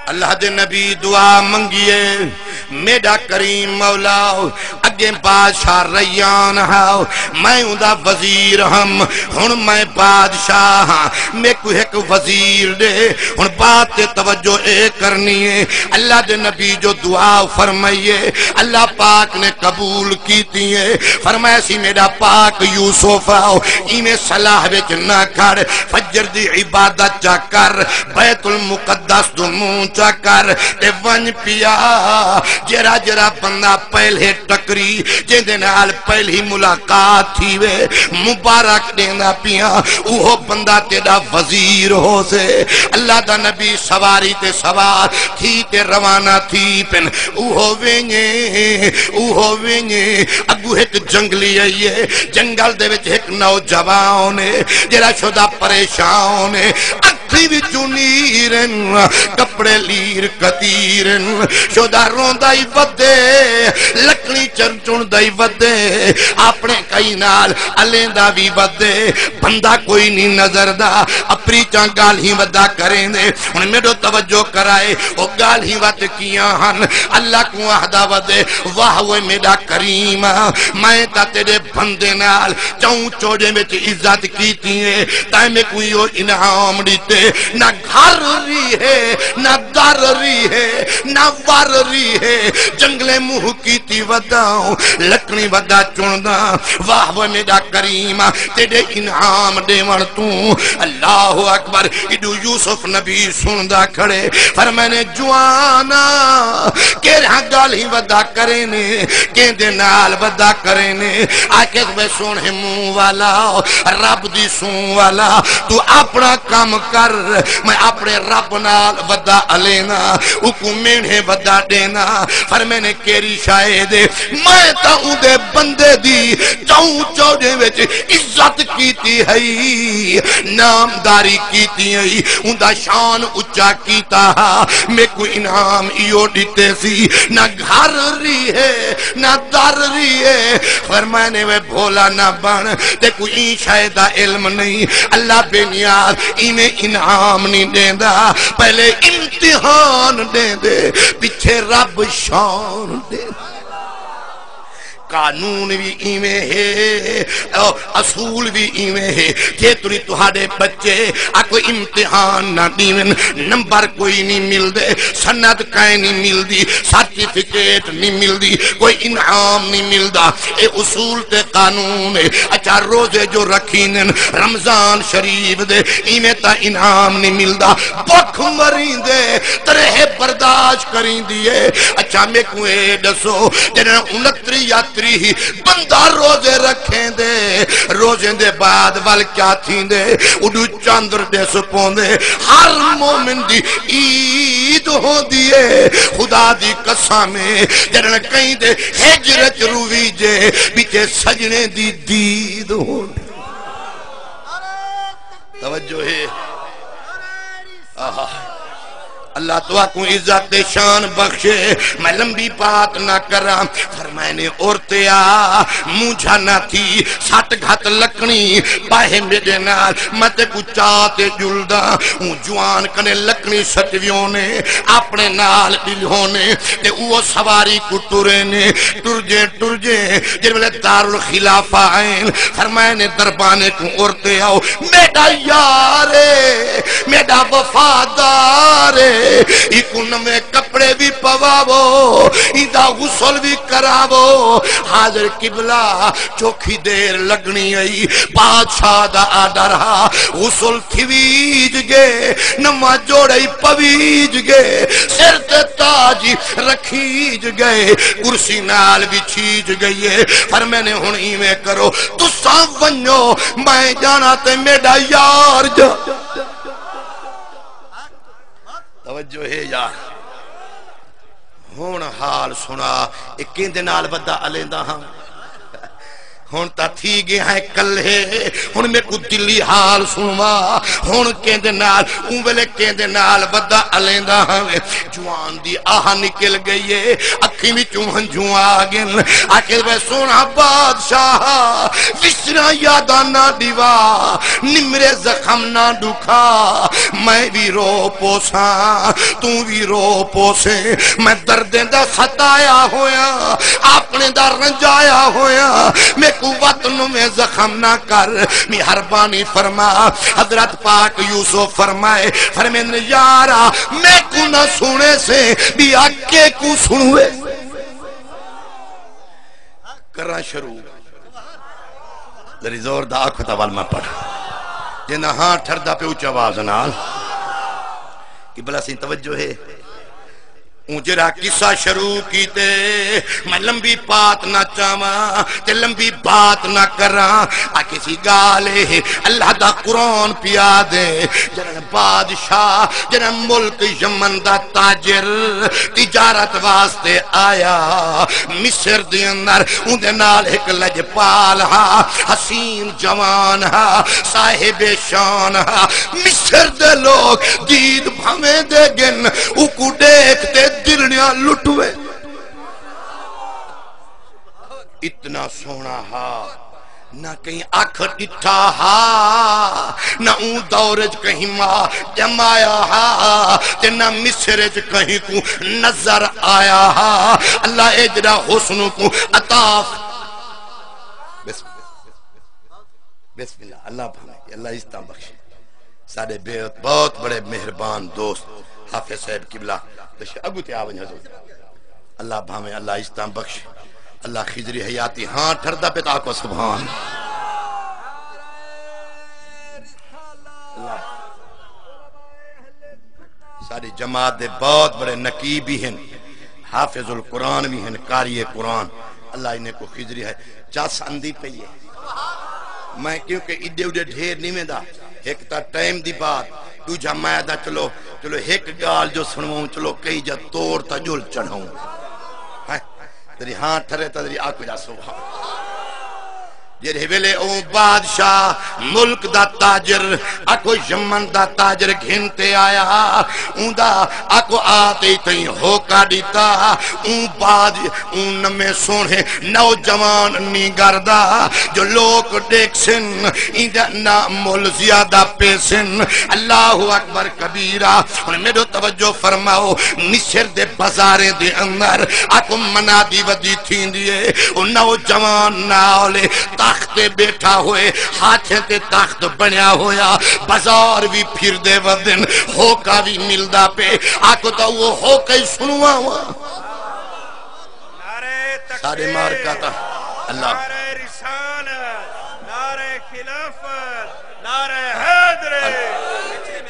اللہ دے نبی دعا منگیے میڈا کریم مولا اگے بادشاہ ریان ہاؤ میں اندہ وزیر ہم ہن میں بادشاہ ہاں میں کو ایک وزیر دے ہن بات توجہ اے کرنی ہے اللہ دے نبی جو دعا فرمائیے اللہ پاک نے قبول کیتی ہے فرمایا سی میرا پاک یوسف آؤ ایمیں صلاح وچ نہ کر فجر دی عبادت چا کر بیت المقدس دو مون چا کر تے ون پیا جرا جرا بندہ پہلے ٹکری جے نال پہلی ملاقات تھی وے مبارک دینا پیا اوہ بندہ تیرا وزیر ہو سے اللہ دا نبی سواری تے سوار تھی تے روانہ تھی پن اوہ وینگے اگو ایک جنگلی آئیے جنگل دے وچ ایک نوجوان جرا شدہ پریشان اکھی بھی چونیرن کپڑے لیر کتیرن شدہ روندائی ودے لکڑی چرچن دائی ودے اپنے کئی نال علیندہ بھی ودے بندہ کوئی نہیں نظر دا اپنی چاں گال ہی ودا کریں دے انہیں میرے توجہ کرائے وہ گال ہی ود کیا ہن اللہ کو اہدا ودے واہ وہ میرا کریم میں تا تیرے بندے نال چاہوں چوڑے میں تی عزت کیتی ہے تائیں میں کوئی ہو انعام دیتے نہ گھر ری ہے نہ در ری ہے نہ ور ری ہے جنگلے منہ کیتی وداؤں لکڑی ودا چوندہ واہ وہ میرا کریم تیرے انعام دے ورتوں اللہ اکبر ایڈو یوسف نبی سندہ کھڑے فرمانے جوانا کہ رہاں گال ہی ودا کرینے کہ دے نال ودا کرینے آکے میں سونے موں والا رب دی سون والا تو اپنا کام کر میں اپنے رب نال ودا علینا حکومیں ودا دینا فرمانے کیری شاید میں تا ہوں دے بندے دی چاہوں چوڑے وچ عزت کیتی ہے نامداری کیتی ہے ان دا شان اچھا کیتا میں کوئی انعام ایو دیتے سی نہ گھر ری ہے نہ در ری ہے فرمانے میں بھولا نہ بن تے کوئی شاید علم نہیں اللہ بے نیاز انہیں انعام نہیں دیندہ پہلے امتحان دے دے پیچھے رب شان دے قانون بھی ایویں ہے اصول بھی ایویں ہے کہ تری تہاڑے بچے کوئی امتحان نہ دیون نمبر کوئی نہیں مل دے سند کائیں نہیں مل دی سرٹیفکیٹ نہیں مل دی کوئی انعام نہیں مل دا اے اصول تے قانون ہے اچھا روزے جو رکھینن رمضان شریف دے ایویں تا انعام نہیں مل دا بکھ مرین دے ترہ برداشت کریں دیئے اچھا میں کوئی دسو جنہاں 29 یا بندہ روزے رکھیں دے روزیں دے بعد وال کیا تھیں دے اڈو چاندر دے سپون دے ہر مومن دی عید ہو دیئے خدا دی قسمیں جنہاں کہیں دے ہجرت روی جے بیچے سجنے دی دید ہو دے توجہ ہے اللہ تو کو عزت شان بخشے میں لمبی بات نہ کرا فرمائنے عورتیا مجھا نہ تھی سٹ گھت لکڑی باہے میرے نال مت کو چاہتے جلدا ہوں جوان کنے لکڑی سٹویوں نے اپنے نال دلوں نے تے وہ سواری کو ٹرے نے ٹر جے جن میں دارالخلافہ آئین فرمائنے دربانے کو عورتے آؤ میڈا یارے میڈا وفادارے ایکن میں کپڑے بھی پواو ایدہ غسل بھی کراو حاضر قبلہ چوکھی دیر لگنی آئی بادشاہ دا آڈا رہا غسل تھویج گے نما جوڑائی پویج گے سر تے تاج رکھیج گئے کرسی نال بھی چھیج گئے فرمانے ہونی میں کرو تو سام ونجو میں جانا تے میڈا یار جا توجہ ہے یار ہون حال سنا ایک دنال ودا علیندہ ہاں ہون تا تھی گئے ہیں کلے ہون میں کو دلی حال سنوا ہون کہندے نال اونویلے کہندے نال بدا علیندہ ہمیں جوان دی آہا نکل گئی ہے اکھی میں ہنجوں آگن آکے بے سونا بادشاہ وشرا یادا نہ دیوا نمرے زخم نہ دکھا میں بھی رو پوسا تو بھی رو پوسے میں دردیں دا ستایا ہویا اپنے دا رنجایا ہویا میں کو وطن میں زخم نہ کر مہربانی فرما حضرت پاک یوسف فرمائے فرمائے یارا میں کو نہ سنے سے بھی آکے کو سنوے کرنا شروع ذری زور دا آنکھو تاوال میں پڑھ جنہ ہاں ٹھر دا پہ اوچا آواز نال کہ بلا سین توجہ ہے اونجرا قصہ شروع کیتے میں لمبی بات نہ چاہواں تے لمبی بات نہ کراں آ کسی گالے اللہ دا قرآن پیا دے جنہ بادشاہ جنہ ملک یمن دا تاجر تجارت واسطے آیا مصر دے اندر اندے نال ایک لجپال ہا حسین جوان ہا صاحب شان ہا مصر دے لوگ دید بھمیں دے گن اکو دیکھتے دلنیاں لٹوے اتنا سونا ہا نہ کہیں آکھر اتھا ہا نہ اون دورج کہیں ماں جمایا ہا تے نہ مصرج کہیں کو نظر آیا ہا اللہ اجرا حسن کو عطاف بسم اللہ اللہ بھانے اللہ استعام بخشے سارے بہت بڑے مہربان دوست حافظ صاحب قبلہ اگو تے آون حضور اللہ بھامے اللہ استعام بخش اللہ خضری حیاتی ہاں ٹھردہ پہ تاکو سبحان ساری جماعت دے بہت بڑے نقیب بھی ہیں حافظ القرآن بھی ہیں قاری قرآن اللہ انہیں کو خضری ہے چاس اندی پہ یہ میں کیونکہ ایڈے اڈے ڈھیر نہیں میں دا ایک تا ٹائم دی بات تو جا میں دا چلو ایک گال جو سنواؤں چلو کئی جا توڑ تا جل چڑھاؤں تری ہاں ٹھرے تا تری آکو جا سبحان جرے ویلے او بادشاہ ملک دا تاجر اکو یمن دا تاجر گھنتے آیا اون دا اکو آتے تئیں ہوکا دیتا اون نمیں سونے نوجوان نیگردہ جو لوگ دیکھسن ایندہ نامول زیادہ پیسن اللہ اکبر کبیرہ انہیں میرے توجہ فرماؤ مصر دے بازاریں دے اندر اکو منادی ودی تھین دیئے ان نوجوان ناولے تخت بیٹھا ہوئے ہاتھیں تے تخت بنیا ہویا بازار بھی پھر دے ودن ہوکا بھی ملدہ پہ آکو تا وہ ہوکا ہی سنوا ہوا سارے مار کا تا اللہ نعرہ رسالت نعرہ خلافت نعرہ حیدر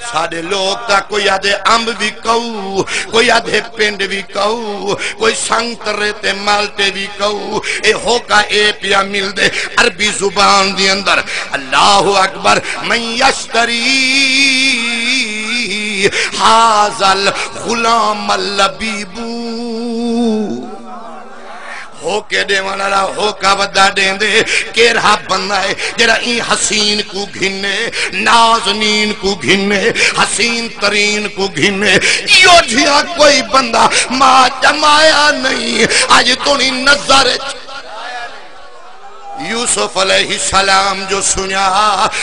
سارے لوگ تا کوئی آدھے امب بھی کہو کوئی آدھے پینڈ بھی کہو کوئی سنگترے تے مالتے بھی کہو اے ہوکا اے پیا مل دے عربی زبان دی اندر اللہ اکبر من یشتری حاضل غلام اللبیبو ہوکے دے والا ہوکا ودا دیں دے کیرہا بندہ ہے جرا این حسین کو گھنے نازنین کو گھنے حسین ترین کو گھنے یو جھیا کوئی بندہ ماں جمایا نہیں آج تو نہیں نظر یوسف علیہ السلام جو سنیا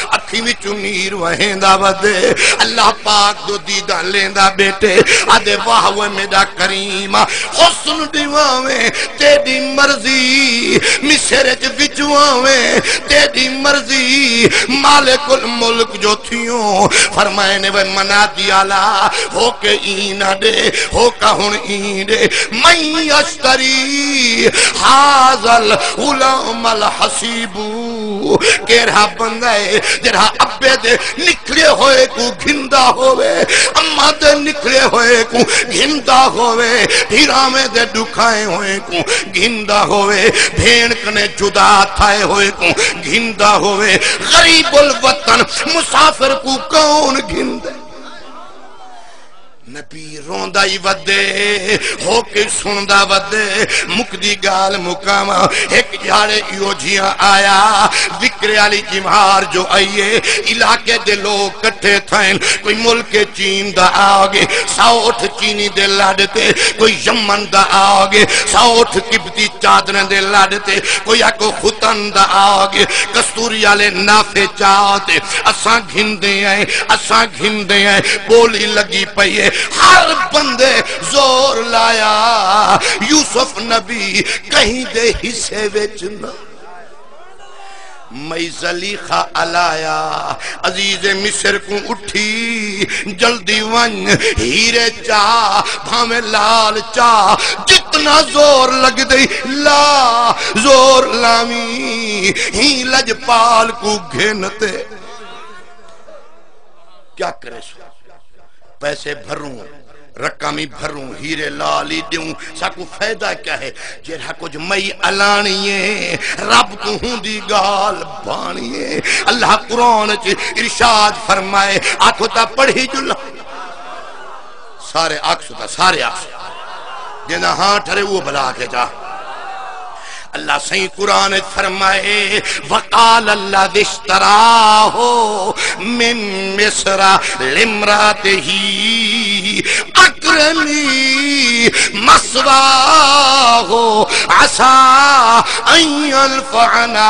اکھی میں چنیر وہیں دا بدے اللہ پاک دو دیدہ لیندہ بیٹے آدھے واہ وہ میرا کریم حسن دیواویں تیری مرضی مصرج وچواویں تیری مرضی مالک الملک جو تھیوں فرمائنے وہ منا دیالا ہو کے اینا دے ہو کا ہن این دے میں اشتری حاضل غلام حسیبو کیرہا بندے جرہا ابے دے نکلے ہوئے کو گھندہ ہوئے اممہ دے نکلے ہوئے کو گھندہ ہوئے دھیرامے دے دکھائے ہوئے کو گھندہ ہوئے بھین کنے جدا تھائے ہوئے کو گھندہ ہوئے غریب الوطن مسافر کو کون گھندے نبی روندا ہی ودے ہو کے سندا ودے مکدی گال مکاما ایک جھاڑے ایو جیاں آیا وکرے والی جمہار جو آئیے علاقے دے لوگ کٹھے تھائیں کوئی ملک چین دا آگے 108 چینی دے لاڑتے کوئی یمن دا آگے 108 قبطی چادریں دے لاڑتے کوئی آکو خطن دا آگے کستوری والے نافے چاہتے اساں گھندے ہیں بولی لگی پئیے ہر بندے زور لایا یوسف نبی کہیں دے حصے وچنا میں زلیخہ علایا عزیز مصر کو اٹھی جلدی ون ہیرے چاہ بھامے لال چاہ جتنا زور لگ دی لا زور لامی ہی لجپال کو گھنتے کیا کرے سو پیسے بھروں رقمی بھروں ہیرے لالی دیوں ساکو فائدہ کیا ہے جرہا کچھ مئی علانیے رب کو ہوں دی گال بانیے اللہ قرآن چی ارشاد فرمائے آنکھو تا پڑھی جلہ سارے آنکھو تا سارے آنکھو جنہ ہاں ٹھرے وہ بلا کے جا اللہ صحیح قرآن فرمائے وقال اللہ دشتراہو من مصر لمراتہی اکرمی مسواہو عسا ان ينفعنا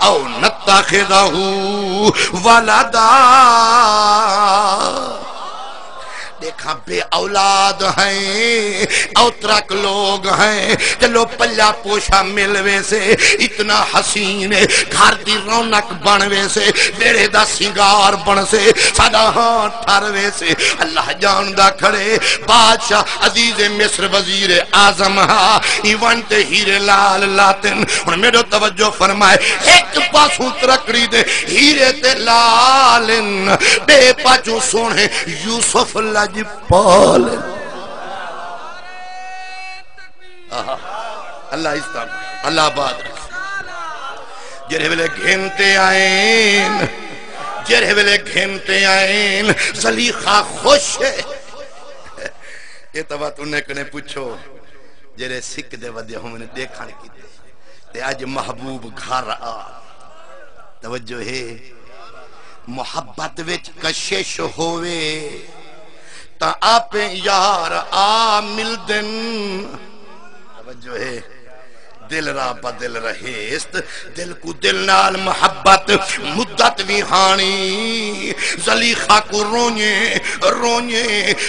او نتخذہو ولدا دیکھا بے اولاد ہیں اوترک لوگ ہیں چلو پلیا پوشا ملوے سے اتنا حسین گھر دی رونق بنوے سے بیڑے دا سنگار بن سے سادہ ہاں ٹھروے سے اللہ جاندہ کھڑے بادشاہ عزیز مصر وزیر اعظم ہاں ایوان تے ہیرے لال لاتن اور میرے توجہ فرمائے ایک پاسوں ترکڑی دے ہیرے تے لالن بے پاچوں سونے یوسف لج پال اللہ استعمال اللہ بات رکھ جرہ ویلے گھنتے آئین زلیخہ خوش ہے یہ تبا تُنے کنے پوچھو جرہ سکھ دے ودے ہم نے دیکھانے کی تے آج محبوب گھر آ توجہ ہے محبت وچ کشش ہوئے تا آپ یار آ مل دن توجہ ہے دل را بدل رہیست دل کو دل نال محبت مدت ویہانی زلیخہ کو رونے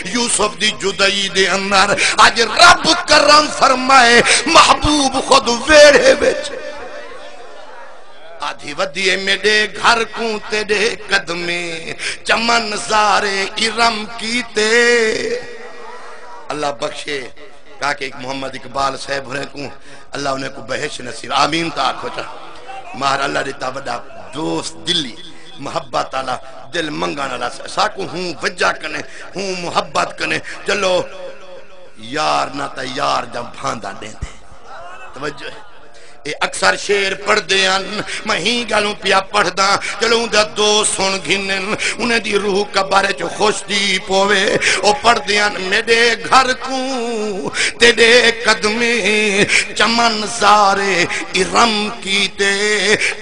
یوسف دی جدائی دے اندر آج رب کرم فرمائے محبوب خود ویڑے بیچے آدھی ودیے میڈے گھر کو تیرے قدمیں چمن زارے ارم کیتے اللہ بخشے کہا کہ ایک محمد اقبال صاحب ہونے کو اللہ انہیں کو بہش نصیب آمین تا آکھو چاہ مہر اللہ دیتا بڑا دوست دلی محبت اللہ دل منگان اللہ ساکو ہوں وجہ کنے ہوں محبت کنے چلو یار نہ تا یار جب بھاندہ دیں دے توجہ ہے اکثر شیر پڑھ دیاں میں ہی گالوں پیا پڑھ دا چلوں دا دو سن گھنن انہیں دی روح کا بارے چو خوش دی پوے او پڑھ دیاں میرے گھر کو تیرے قدمیں چمن زارے ارم کیتے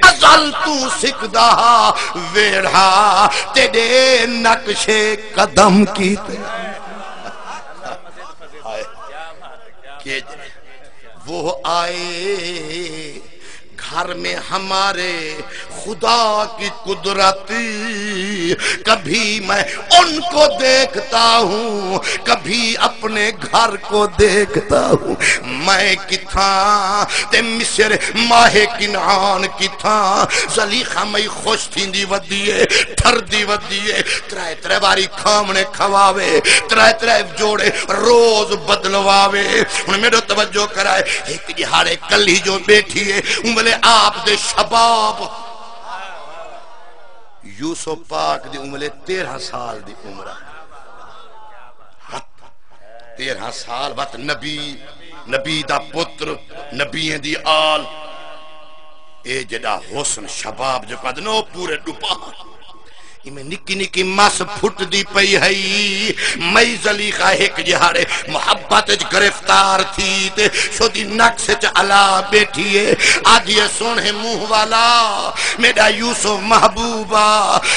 ازل تو سکدہ ویڑھا تیرے نقش قدم کیتے وہ آئے گھر میں ہمارے خدا کی قدرت کبھی میں ان کو دیکھتا ہوں کبھی اپنے گھر کو دیکھتا ہوں میں کتھاں تے مصر ماہ کنعان کتھاں زلیخہ میں خوش تھی دی ودیے ٹھر دی ودیے ترائے باری کھامنے کھواوے ترائے جوڑے روز بدلواوے انہیں میرے توجہ کرائے ایک جہارے کلی جو بیٹھی ہے انہوں آپ دے شباب یوسف پاک دی عمر 13 سال دی عمر 13 سال بات نبی دا پتر نبییں دی آل اے جڑا حسن شباب جو قدنو پورے ڈپا میں نکی نکی مس پھٹ دی پئی ہے مئی زلیخا ایک جہاڑے محبت گرفتار تھی تے شدی نقص علا بیٹھی ہے آدھی سونے منہ والا میرا یوسف محبوبہ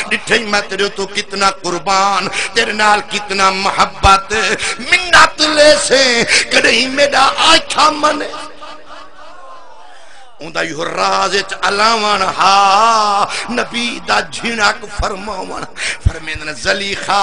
ڈٹھئی میں تیرے تو کتنا قربان تیرے نال کتنا محبت منت لے سے کدیں میرا آنکھا منے اوندا یو رازچ علاوان ہا نبی دا جھنک فرماون فرمیندن زلیخا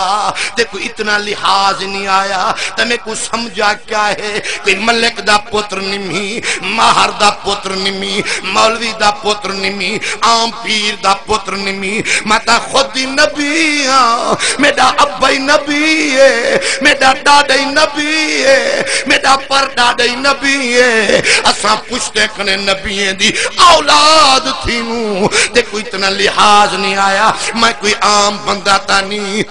دیکھو اتنا لحاظ نہیں آیا تمہیں کو سمجھا کیا ہے کوئی ملک دا پتر نمی ماہر دا پتر نمی مولوی دا پتر نمی عام پیر دا پتر نمی ماتا خود نبی ہاں میرا ابائی نبی ہے میرا ڈاڈائی نبی ہے میرا پر ڈاڈائی نبی ہے اساں پوچھتے کنے نبی دی اولاد تھی نو دیکھو اتنا لحاظ نہیں آیا میں کوئی عام بندہ تا نہیں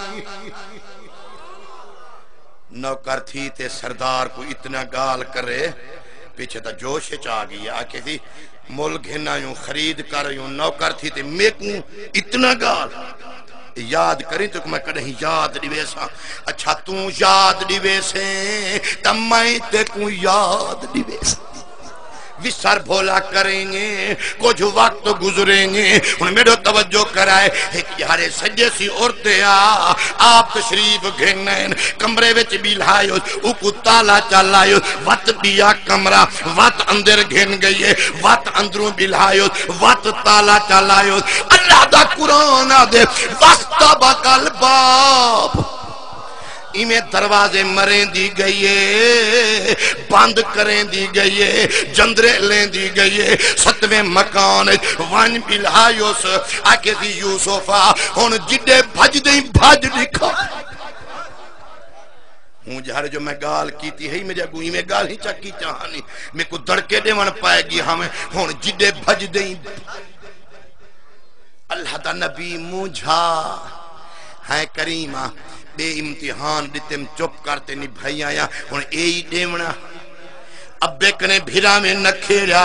نوکر تھی تے سردار کو اتنا گال کرے پیچھے تا جوش چاہ گئی آکے تھی مول گھنا یوں خرید کر یوں نوکر تھی تے میں کو اتنا گال یاد کریں تو میں کڑیں یاد دیوے سا اچھا توں یاد دیوے سے تم میں تے کو یاد دیوے سا وسر بھولا کریں گے کچھ وقت گزریں گے انہیں میرے توجہ کرائے ایک یارے سجے سی عورتیں آپ تشریف گھنیں کمرے وچ بھی لائیو اوکو تالا چلائیو وقت دیا کمرہ وقت اندر گھن گئی ہے وقت اندروں بھی لائیو وقت تالا چلائیو اللہ دا قرآن دے وقت بکل باب ایمیں دروازے مریں دی گئی ہے بند کریں دی گئی ہے جندرے لیں دی گئی ہے ستویں مکان وان بلائیوس آکے دی یوسفہ ہون جڈے بھج دیں بھج دکھا ہوں جہاں جو میں گال کیتی ہے میرے گوئی میں گال ہی چاکی چاہانی میں کو دڑکے دے من پائے گی ہمیں ہون جڈے بھج دیں اللہ دا نبی مجھا ہے کریمہ بے امتحان دیتم چپ کرتے نہیں بھائی آیا ہون اے دیونا ابے کنے بھیرا میں نکھیرا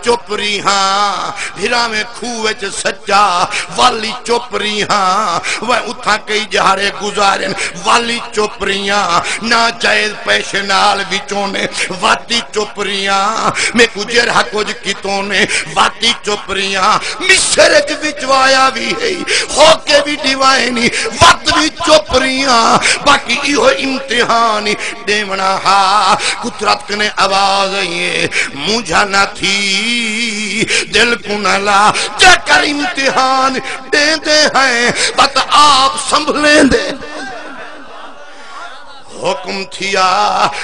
چپ رہی ہاں بھیرا میں کھوچ سچا والی چپ رہی ہاں وہ اتھا کئی جہارے گزارن والی چپ رہی ہاں نا جائز پیش نال بچونے واتی چپ رہی ہاں میں کجر حکوج کتونے واتی چپ رہی ہاں مشرچ بچوایا بھی ہے ہو کے بھی دیوائنی وقت بھی چپ رہی ہاں باقی ایہو امتحانی دیونا ہاں قدرت کنے آواز مجھا نہ تھی دل کو نہ لا جا کر امتحان دے دے ہیں بات آپ سنبھلیں دے حکم تھیا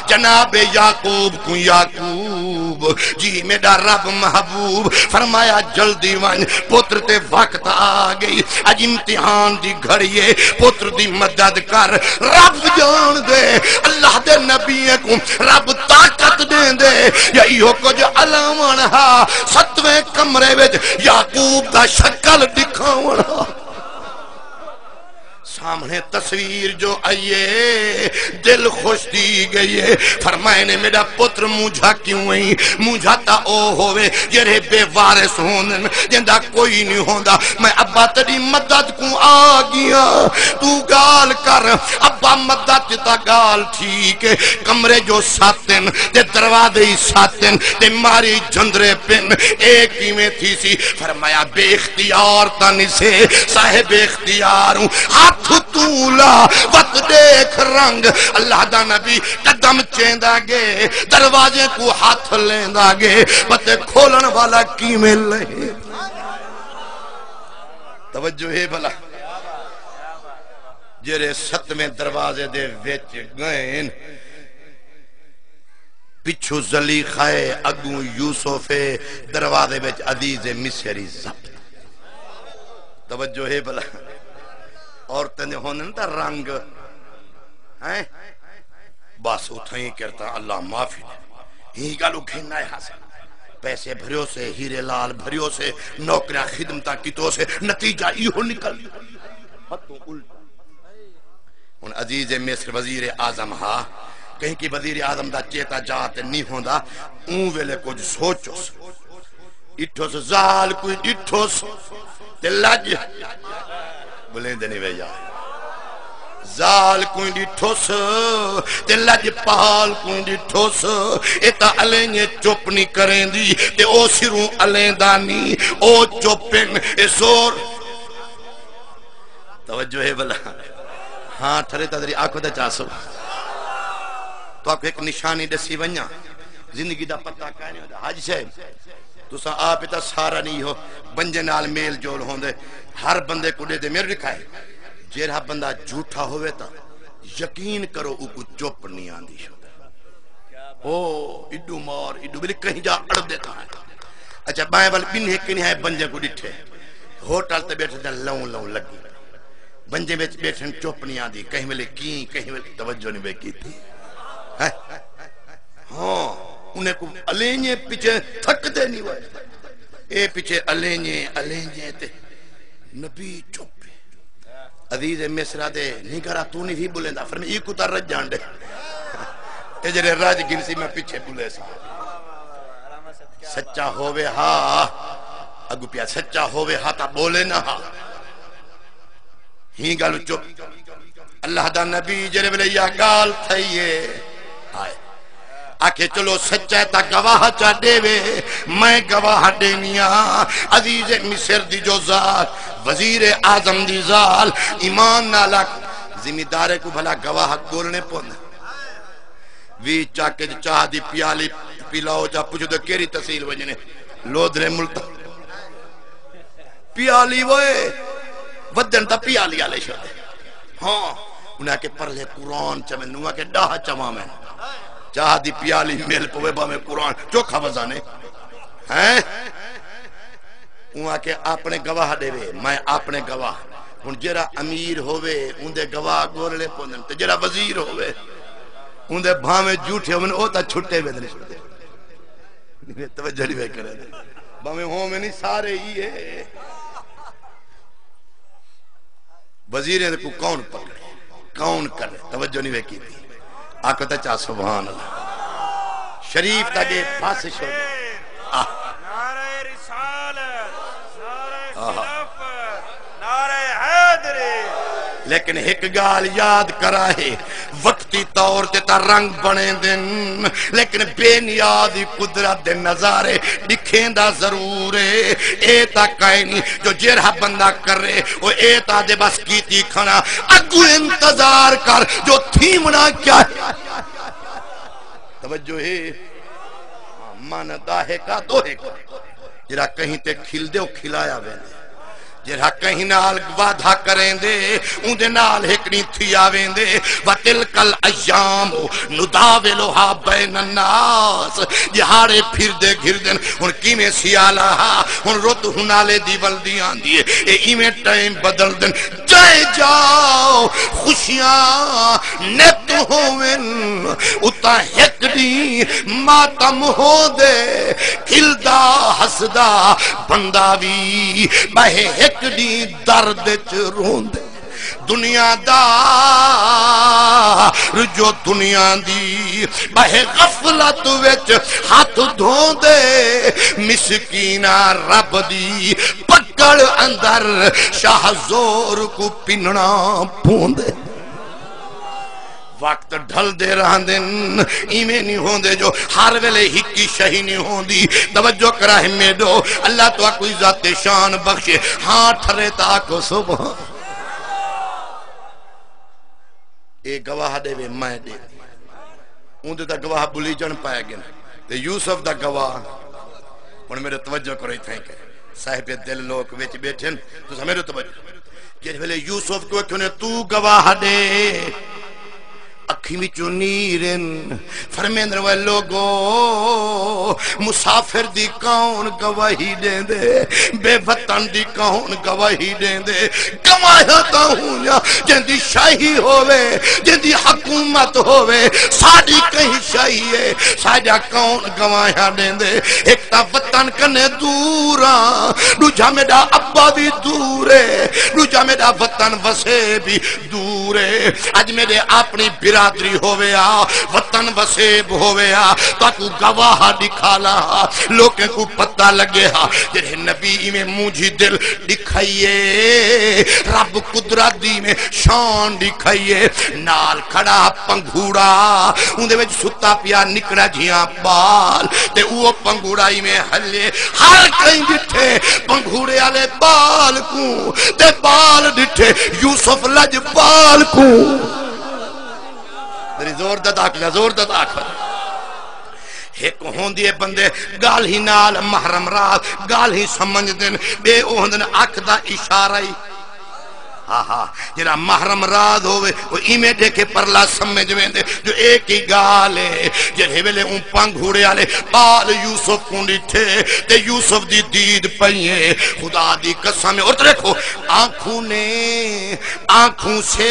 جناب یعقوب کو یعقوب جی میرا رب محبوب فرمایا جلدی وان پتر تے وقت آ گئی اج امتحان دی گھڑیے پتر دی مدد کر رب جان دے اللہ دے نبی کو رب طاقت دے دے یا ایہو کچھ علاوان ہا ستویں کمرے وچ یعقوب دا شکل دکھاون ہا سامنے تصویر جو آئیے دل خوش دی گئی ہے فرمائے نے میرا پتر مجھا کیوں ہوئی مجھا تا او ہوئے جرے بے وارث ہونے جندہ کوئی نہیں ہوندہ میں ابا تری مدد کو آ گیا تو گال کر ابا مدد تا گال ٹھیک ہے کمرے جو ساتن دے دروازے ساتن دے ماری جندرے پن ایک ہی میں تھی سی فرمایا بے اختیار تانی سے صاحب اختیار ہوں ہاتھ تولا وقت دیکھ رنگ اللہ دا نبی قدم چیندہ گے دروازے کو ہاتھ لیندہ گے پتے کھولن والا کی میں لے توجہ ہے بھلا جرے ستویں دروازے دے ویچ گئیں پچھو زلیخہ اگوں یوسف دروازے ویچ عزیز مصری زبط توجہ ہے بھلا عورتیں نے ہونے تا رنگ ہیں بس اتھائیں کرتا اللہ معافی دے ہی گالو گھننا ہے حاصل پیسے بھریوں سے ہیرے لال بھریوں سے نوکریاں خدمتاں کتوں سے نتیجہ ایہو نکل ہتوں الٹا ان عزیز مصر وزیر اعظم ہا کہیں کی وزیر اعظم دا چیتا جاتے نہیں ہوندہ اون ویلے کچھ سوچو سے اٹھو سے زال کوئی اٹھو سے تے لج بولیں دے نہیں بھیا زال کوئی ڈٹھوس تے لج پال کوئی ڈٹھوس ایتا علینے چپ نہیں کریں دی تے او سروں علین دانی او چپن اے زور توجہ ہے بلا ہاں ٹھرے تا دری آنکھوں دا چاسو تو آپ کو ایک نشانی دسی ونیا زندگی دا پتہ کہنے ہوتا حاج صاحب تو سا آپ اتا سارا نہیں ہو بنجے نال میل جول ہوندے ہر بندے کو دے دے میرے دکھائے جیرہ بندہ جھوٹا ہوئے تا یقین کرو او کو چپ نہیں آندی شو او ایڈو مار ایڈو بلی کہیں جا اڑ دیتا ہے اچھا بائیں بل بن ہے کنی ہے بنجے کو ڈٹھے ہوٹل تے بیٹھے جا لوں لگی بنجے میں بیٹھے چپ نہیں آندی کہیں ملے کی کہیں ملے توجہ نہیں بے کی تھی ہاں انہیں کو علینیے پیچھے تھک دے نہیں ہوئے اے پیچھے علینیے تے نبی چپ عزیز مصرہ دے نہیں کرا تو نہیں بھی بولیں دا فرمی ایک اتر رج جان دے اے جرے راج گنسی میں پیچھے بولے سا سچا ہووے ہاں اگو پیا سچا ہووے ہاں تا بولے نہ ہاں ہی گالو چپ اللہ دا نبی جرے بلے یا گال تھائیے آئے آکھے چلو سچا تا گواہ چا دے وے میں گواہ دینیا عزیز مصر دی جو ذات وزیر اعظم دی زال ایمان نالا ذمہ دارے کو بھلا گواہ گولنے پوند وی چاکے چاہ دی پیالی پیلاو جا پوچھو دے کیری تحصیل وجنے لودرے ملتا پیالی وے ودن تا پیالی آلے شدے ہاں انہیں کے پرلے قرآن چمیں نوہ کے ڈاہ چمہ میں چاہ دی پیالی میل پوے با میں قرآن چوکھا بزانے ہیں وہاں کے اپنے گواہ دے وے میں اپنے گواہ ان جرا امیر ہووے ان دے گواہ گولے پوندن تے جرا وزیر ہووے ان دے بھامے جھوٹے ہووے او تا چھٹے وے دنے چھٹے توجہ نہیں وے کرے دے بھامے ہوں میں نہیں سارے ہی ہے وزیریں کو کون پکڑے کون کرے توجہ نہیں وے کی تھی آکھو تا چاہ سبحان اللہ شریف تا گے پاسش ہو نعرہ رسالت نعرہ خلافت نعرہ حیدری لیکن ایک گال یاد کرا ہے وقتی طور تے تا رنگ بنے دن لیکن بے نیادی قدرت دے نظارے دکھیں دا ضرور ہے اے تا کائنی جو جرہ بندہ کر رہے وہ اے تا دے بس کیتی کھنا اگو انتظار کر جو تھیمنا کیا ہے توجہ ہے من داہے کا دوہے کا جرہ کہیں تے کھل دے وہ کھلایا بیندے جرہا کہیں نال وعدہ کریں دے ان دے نال ہکڑی تھی آویں دے وَتِلْكَ الْأَيَّامُ نُدَاوِلُهَا بَيْنَ النَّاسِ جہاڑے پھر دے گھر دن ان کی میں سیالہ ان رت ہنالے دی بلدی آن دیئے اے ایمیں ٹائم بدل دن جائے جاؤ خوشیاں نیت ہوئن اتا ہکڑی ماتم ہو دے کھلدا ہسدا بندہ بھی بہے ہکڑی درد چرون دے دنیا دا جو دنیا دی بہے غفلت وچ ہاتھ دھون دے مسکینہ رب دی پکڑ اندر شاہ زور کو پننا پون دے وقت ڈھل دے رہن دن ایمیں نہیں ہوں دے جو ہر ویلے ہی کی شہی نہیں ہوں دی توجہ کرا ہمیں دو اللہ تو کوئی ذات شان بخشے ہاں ٹھرے تاکو صبح اے گواہ دے وے میں دے ان دے تا گواہ بلی جن پائے گئے تے یوسف دا گواہ ان میرے توجہ کرو تھے کہ صاحب دل لوگ ویچ بیٹھن تو سا میرے توجہ جن ویلے یوسف کو کیوں نے تو گواہ دے اکھی میں چونیرن فرمین روے لوگو مسافر دی کون گواہی دیں دے بے وطن دی کون گواہی دیں دے گواہی کہوں یا جن دی شاہی ہوئے جن دی حکومت ہوئے ساڑی کہیں شاہی ہے ساڑا کون گواہی دیں دے ایک تا وطن کنے دورا روجہ میڈا ابا بھی دورے روجہ میڈا وطن وسے بھی دورے آج میرے اپنی برا برادری ہوئے وطن وسیب ہوئے تو گواہ دکھالا لوگوں کو پتہ لگے جنہیں نبی میں مجھے دل دکھائیے رب قدرت دی میں شان دکھائیے نال کھڑا پنگھوڑا اندھے میں ستا پیا نکڑا جیاں بال تے وہ پنگھوڑائی میں ہلے ہر کہیں ڈٹھے پنگھوڑے آلے بال کو تے بال ڈٹھے یوسف لج بال کو میری زور دا کھڑا ایک ہوندی بندے گال ہی نال محرم رات گال ہی سمجھ دن بے اوہندن اکھ دا اشارہ ہی جرا محرم راد ہوئے وہ ایمیں دیکھے پرلا سمجھ میں دے جو ایک ہی گال ہے جنہیں ویلے ان پنگھوڑے آلے بال یوسف کو ڈٹھے تے یوسف دی دید پئیے خدا دی قسم ہے اور دیکھو آنکھوں نے آنکھوں سے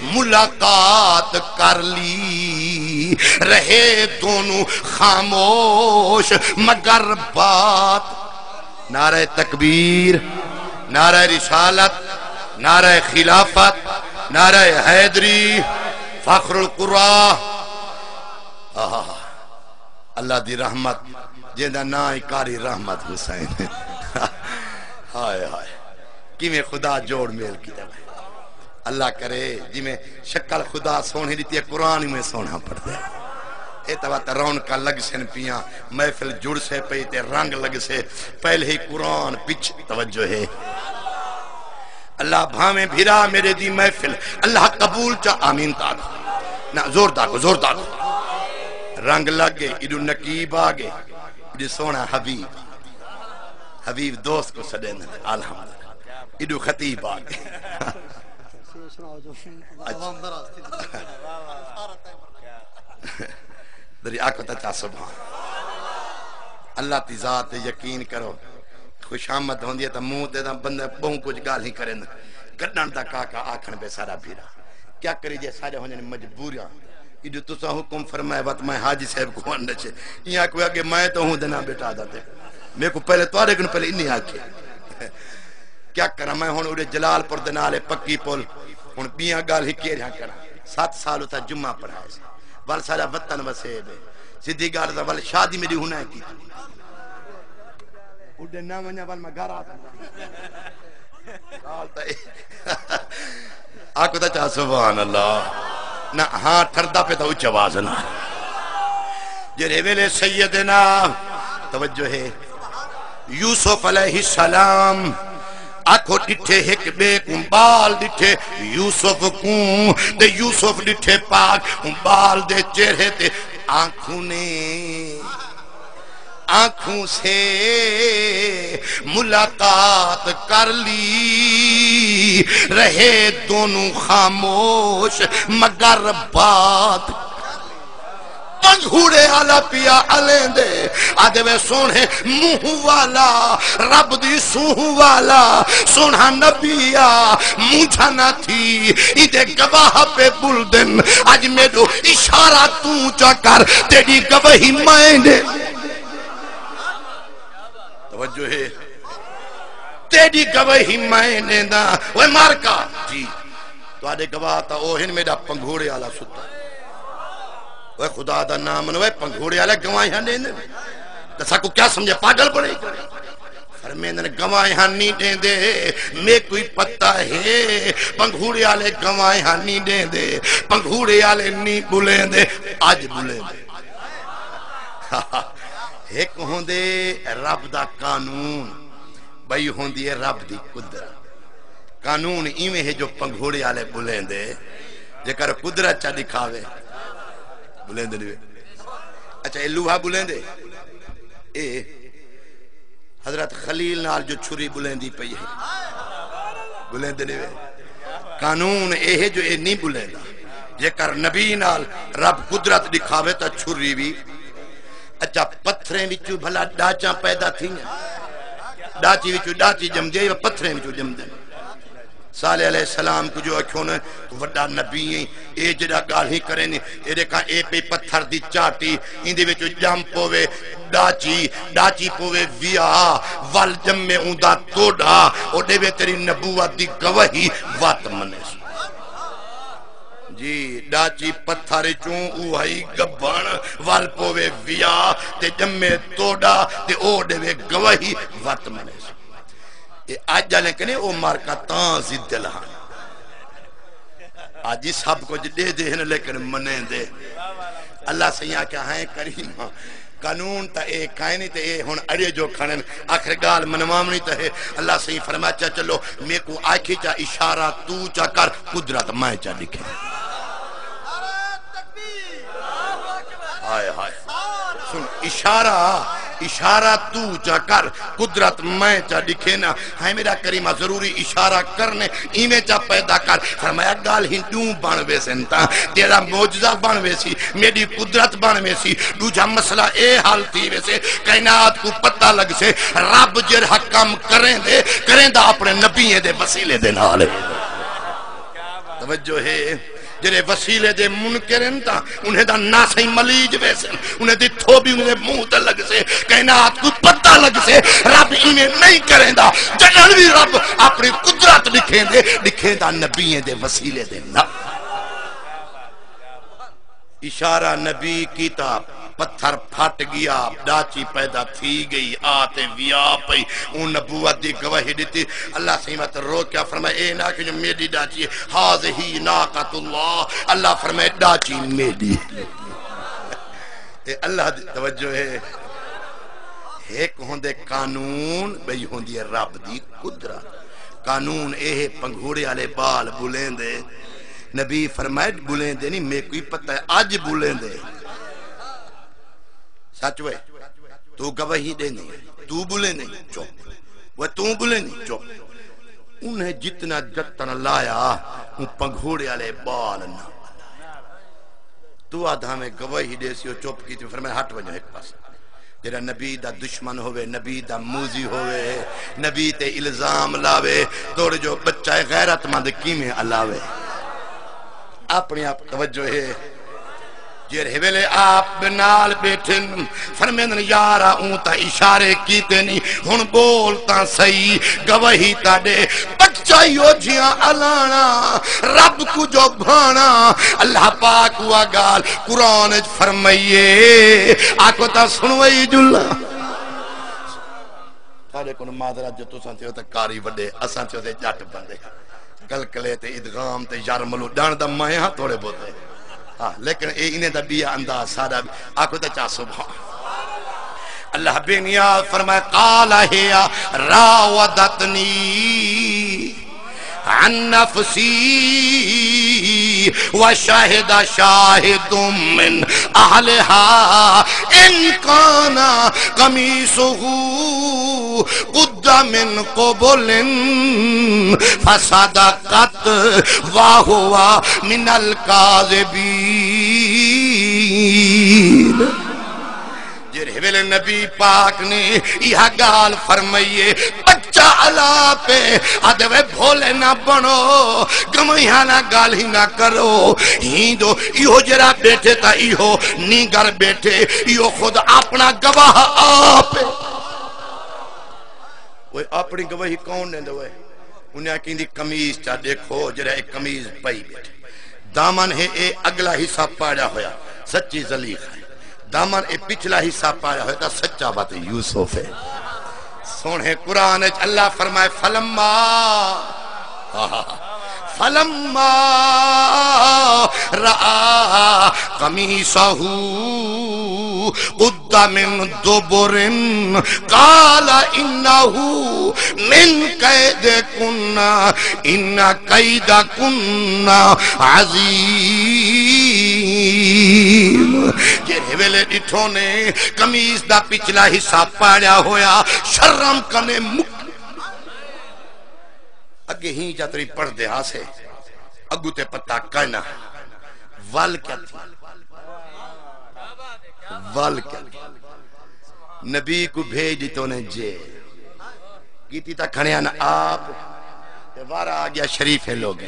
ملاقات کر لی رہے دونوں خاموش مگر بات نعرہ تکبیر نعرہ رسالت نعرہ خلافت نعرہ حیدری فخر القرآن اللہ دی رحمت جیندہ نائی کاری رحمت حسین ہائے ہائے کی میں خدا جوڑ میل کی دے اللہ کرے جی میں شکل خدا سونے دیتی ہے قرآن میں سونا پڑ دے اے توات رون کا لگ سن پیاں محفل جڑ سے پیتے رنگ لگ سے پہلے ہی قرآن پچھ توجہ ہے اللہ بھامیں بھیرا میرے دی محفل اللہ قبول چا آمین تاکو نا زور تاکو رنگ لگے ایڈو نقیب آگے ایڈو سونا حبیب دوست کو سدین الحمدللہ ایڈو خطیب آگے دری آکو تا سبحان اللہ تی ذات یقین کرو خوش آمد ہوندی ہے تا منہ تے تا بندے بہوں کچھ گال ہی کریں گڑن تا کاکا آکھن بے سارا بھیرا کیا کری جے سارے ہونے مجبوریاں ایڈو تسا حکم فرمائے بات میں حاجی صاحب کو انڈے چھے یہاں کوئی آگے میں تو ہوں دینا بیٹا داتے میں کو پہلے توارے کن پہلے انہی آکے کیا کرا میں ہوں اڑے جلال پر دنالے پکی پول ہوں بیاں گال ہی کیر یہاں کرا 7 سالوں تا جمعہ پڑھائے سے وال سارا وطن وسیب ہے سیدھی گال تا وال شادی میری ہونا ہے کی اڑے نہ منیا وال میں گھر آتا آکو تا چاہ سبحان اللہ نہ ہاں ٹھردہ پہ تا اچھ آواز نہ جرے ویلے سیدنا توجہ ہے یوسف علیہ السلام آکھو ڈٹھے ایک بے کن بال ڈٹھے یوسف کن دے یوسف ڈٹھے پاک بال دے چہرے تے آنکھوں نے آنکھوں سے ملاقات کر لی رہے دونوں خاموش مگر بات پنگھوڑے آلا پیا علیں دے آدھے وے سونے منہ والا رب دی سوہ والا سونا نبیا مجھا نہ تھی ایدے گواہ پہ بلدن آج میرو اشارہ تو چا کر تیری گواہی میں نے توجہ ہے تیری گواہی میں نے نا وہ مارکا جی تو آدھے گواہ تا اوہن میرا پنگھوڑے آلا ستا وہ خدا دا نام نوے پنگھوڑے آلے گواہیاں دیں دے تسا کو کیا سمجھے پاگل پڑے فرمیندن گواہیاں نہیں دیں دے میں کوئی پتہ ہے پنگھوڑے آلے گواہیاں نہیں دیں دے پنگھوڑے آلے نہیں بلیں دے آج بلیں دے ایک ہوں دے رب دا قانون بھئی ہوں دے رب دی قدرت قانون ایمیں ہے جو پنگھوڑے آلے بلیں دے جے کر قدرت چا دکھاوے بلیں دے نہیں اچھا یہ لوہا بلیں دے اے حضرت خلیل نال جو چھری بلیں دی پئی ہے بلیں دے نہیں قانون اے ہے جو اے نہیں بلیں دا جے کر نبی نال رب قدرت دکھاوے تا چھری بھی اچھا پتھریں وچو بھلا ڈاچاں پیدا تھی ڈاچی وچو ڈاچی جم جائے پتھریں وچو جم دے صالح علیہ السلام کو جو اکھوں نے وڈا نبی ہیں اے جڑا گال ہی کریں اے دیکھا اے پہ پتھر دی چاٹی اندے وچو جم پوے ڈاچی پوے ویا وال جم میں اوندا توڑا او دے وے تیری نبوت دی گواہی وات منے جی ڈاچی پتھر چوں اوہی گبان وال پوے ویا تے جمے توڑا تے اوڑے وے گواہی وط منے سے یہ آج جانے کنے او مارکا تاں زد لہاں آجی سب کو دے دے ہیں لیکن منے دے اللہ سیاں کیا ہیں کریم قانون تا اے کائنی تے اے ہون اڑے جو کھنن آخر گال منوامنی تے ہے اللہ سیاں فرمایا چا چلو میں کو آنکھی چا اشارہ تو چا کر قدرت میں چا لکھے آئے آئے سن اشارہ تو چا کر قدرت میں چا لکھے نا ہے میرا کریمہ ضروری اشارہ کرنے ایمیں چا پیدا کر فرمایا گال ہندوں بانوے سنتا تیرا موجزہ بانوے سی میری قدرت بانوے سی دوجہ مسئلہ اے حال تھی ویسے کائنات کو پتہ لگ سے رب جر حکم کریں دا اپنے نبییں دے وسیلے دے نالے توجہ ہے جرے وسیلے دے منکرن تا انہیں دا ناسائی ملیج ویسے انہیں دی تھوبی انہیں منہ تے لگ سے کائنات کو پتہ لگ سے رب انہیں نہیں کریں دا جنالوی رب اپنی قدرت لکھیں دا نبییں دے وسیلے دے نا اشارہ نبی کتاب پتھر پھٹ گیا ڈاچی پیدا تھی گئی آتے ویا پئی اون نبوت دی گواہی دیتی اللہ سیمت رو کیا فرمائے اے نا کہ جو میری ڈاچی حاضہی ناقت اللہ فرمائے ڈاچی میری اللہ دی توجہ ہے ایک ہوندے قانون بھئی ہوندی رب دی قدرت قانون اے پنگھوڑے والے بال بولیں دے نبی فرمائے بولیں دے نہیں میں کوئی پتہ ہے آج بولیں دے سچ وے تو گواہی دے نہیں تو بولے نہیں چوپ وہ تو بولے نہیں چوپ انہیں جتنا جتنا لایا ان پنگھوڑے والے بال نہ تو آدھا میں گواہی دے سی چوپ کی تھی فرمائے ہٹ وجہ ایک پاس جرا نبی دا دشمن ہوئے نبی دا موزی ہوئے نبی تے الزام لاوے توڑ جو بچہ غیرت مند کیمیں علاوے اپنی آپ توجہ ہے جیر حویلے آپ بنال بیٹھن فرمین یارا اونتا اشارے کیتے نہیں ہن بولتا صحیح گواہی تا دے بچہ یو جیاں علانا رب کو جو بھانا اللہ پاک ہوا گال قرآن فرمائیے آکو تا سنوئی جلنا سارے کن مادرات جو تو سانتے ہوتا کاری وڈے اسانتے ہوتے جاٹ بندے کلکلے تے ادغام تے یارملو ڈان دا مائیں ہاں توڑے بوتے لیکن انہیں دا بیا انداز سارا آکو تا چاہ سبحان اللہ بن یاد فرمائے قال ہیا راودتنی عن نفسی وشاہد شاہد من اہلہا ان کانا قمیصہو قد من قبل فصدقت وہوا من الکاذبین جرہویل نبی پاک نے یہ گال فرمائیے بچہ علا پہ آدھوے بھولے نہ بنو گمہیانا گال ہی نہ کرو ہی دو ایہو جرا بیٹھے تا ایہو نیگر بیٹھے ایہو خود اپنا گواہ آپے وہ اپنی گواہی کون نے دوئے انہیں کہیں دی کمیز چاہ دیکھو جرا ایک کمیز پائی بیٹھے دامن ہے اے اگلا حصہ پاڑا ہویا سچی زلیخ ہے دامن اے پچھلا حصہ پایا ہوتا سچا بات یوسف ہے سونے قرآن اللہ فرمائے فلما رآ قمیصہ قد من دبر قال انہو من قید کننا ان قید کننا عظیم جرہے ویلے ڈٹھوں نے کمیز دا پچھلا حصہ پاڑیا ہویا شرم کنے مک اگے ہی جاتری پڑھ دے ہاں سے اگو تے پتہ کہنا وال کیا تھی وال کیا تھی نبی کو بھیج تو نے جے کیتی تا کھڑیاں آپ وارا آگیا شریف ہے لوگ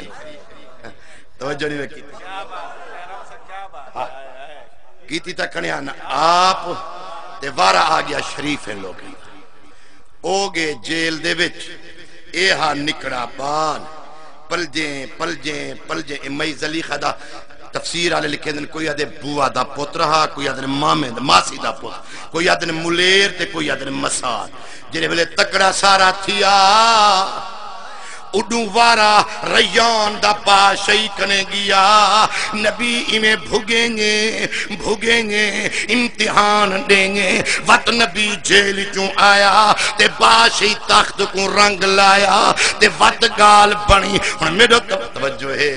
توجہ نہیں میں کیتی تا کھڑیاں آپ وارا آگیا شریف ہے لوگ اوگے جیل دے وچ اے ہاں نکڑا بال پلجیں مئی زلیخہ دا تفسیر والے لکھے دن کوئی آدھے بوا دا پوت رہا، کوئی آدھے مامے دا ماسی دا پوت، کوئی آدھے ملیر تے کوئی آدھے مسار، جنہیں بلے تکڑا سارا تھیا اڈوں وارا ریان دا پاشئی کنے گیا، نبی ایمیں بھگیں گے امتحان دیں گے، وقت نبی جیل چوں آیا تے پاشئی تخت کو رنگ لایا تے وقت گال بنی۔ میرے توجہ ہے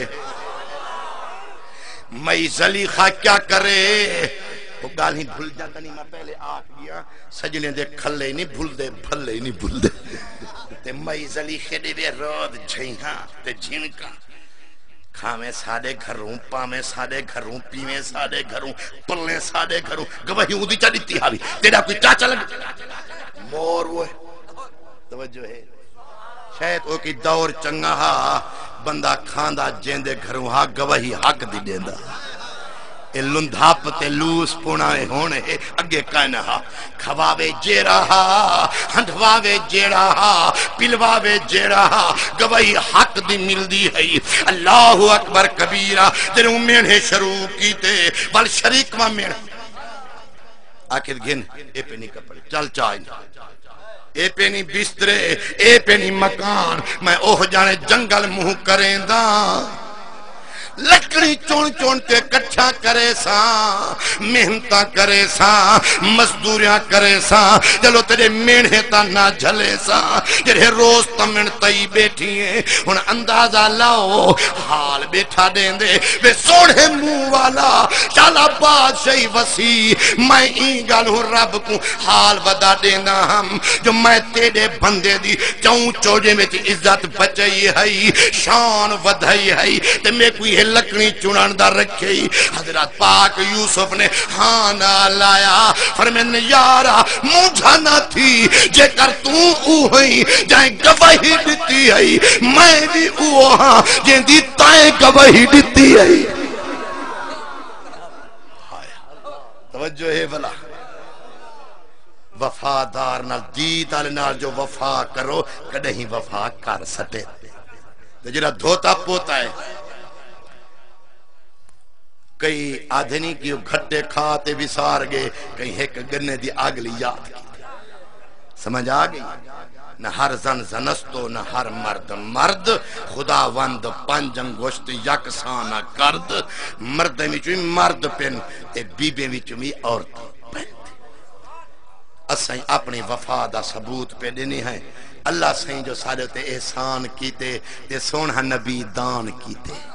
مئی زلیخہ کیا کرے، وہ گال ہی بھول جاتا نہیں، میں پہلے آکھ گیا سجنے دے کھلے نہیں بھول دے بھلے نہیں بھول دے تے مئی زلیخے دے بے رود جھیہاں تے جھنکا کھامیں سادے گھروں پامیں سادے گھروں پیمیں سادے گھروں پلیں سادے گھروں گواہی اودی چا دیتی ہاوی تیرا کوئی چاچا لگ مور وہ توجہ ہے شاید وہ کی دور چنگا ہا بندہ کھاندہ جیندے گھروں ہا گواہی حق دی دیندہ اے لندھاپ تے لوس پونائے ہونے اگے کہنا ہا کھواوے جیڑا ہا ہنڈواوے جیڑا ہا پلواوے جیڑا ہا گواہی حق دی مل دی ہے۔ اللہ اکبر کبیرہ تیروں مینے شروع کیتے بل شریک ماں مینے آخر گھن اے پہ نہیں کپڑے چل چاہیں اے پہ نہیں بسترے اے پہ نہیں مکان میں اوہ جانے جنگل منہ کریں دا لکڑی چون کے کٹھا کرے سا محنتاں کرے سا مزدوریاں کرے سا چلو تیرے مینے تا نہ جھلے سا جرے روز تمن تئی بیٹھی ہیں ان اندازہ لاؤ حال بیٹھا دیں دے بے سوڑے منہ والا چالا بادشاہی وسیع میں این گالوں رب کو حال ودا دینا ہم جو میں تیرے بندے دی چون چوجے میں تی عزت بچائی ہے شان ودھائی ہے تے میں کوئی لکڑی چناندہ رکھے حضرت پاک یوسف نے ہانا لایا فرمین یارا مجھا نہ تھی جے کر تو اوہی جائیں گواہی دیتی ہے میں بھی اوہا جائیں دی تائیں گواہی دیتی ہے۔ توجہ ہے بلا وفادار نال دیت آلے نال جو وفا کرو کدے ہی وفا کر سٹے جرا دھوتا پوتا ہے کئی آدھنی کی گھٹے کھاتے بھی سار گئے کئی ایک گرنے دی آگلی یاد کی سمجھ آگئی نہ ہر زن زنستو نہ ہر مرد مرد خدا وند پنجن گوشت یکسانہ کرد مرد میں چوئی مرد پین تے بیبے میں چوئی عورت پین اسائیں اپنی وفا دا ثبوت پہ دینے ہیں اللہ سائیں جو سارے تے احسان کیتے تے سونہ نبی دان کیتے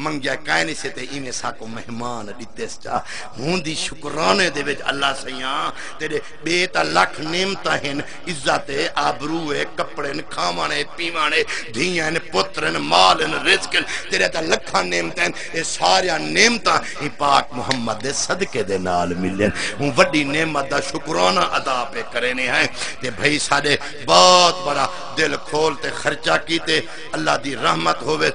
منگیا کائنی سے تے ایمیں ساکو مہمان دیتے سچا ہون دی شکرانے دے ویج اللہ سیاں تیرے بیتا لکھ نعمتہ ہیں عزت آبروے کپڑے کھامانے پیمانے دھیاں پترن مالن رزقن تیرے تا لکھا نعمتہ ہیں یہ ساریا نعمتہ ہی پاک محمد دے صدقے دے نال ملین ہون وڈی نعمت دا شکرانہ ادا پہ کرنے ہیں تے بھئی سارے بہت بڑا دل کھولتے خرچہ کیتے اللہ دی رحمت ہوئے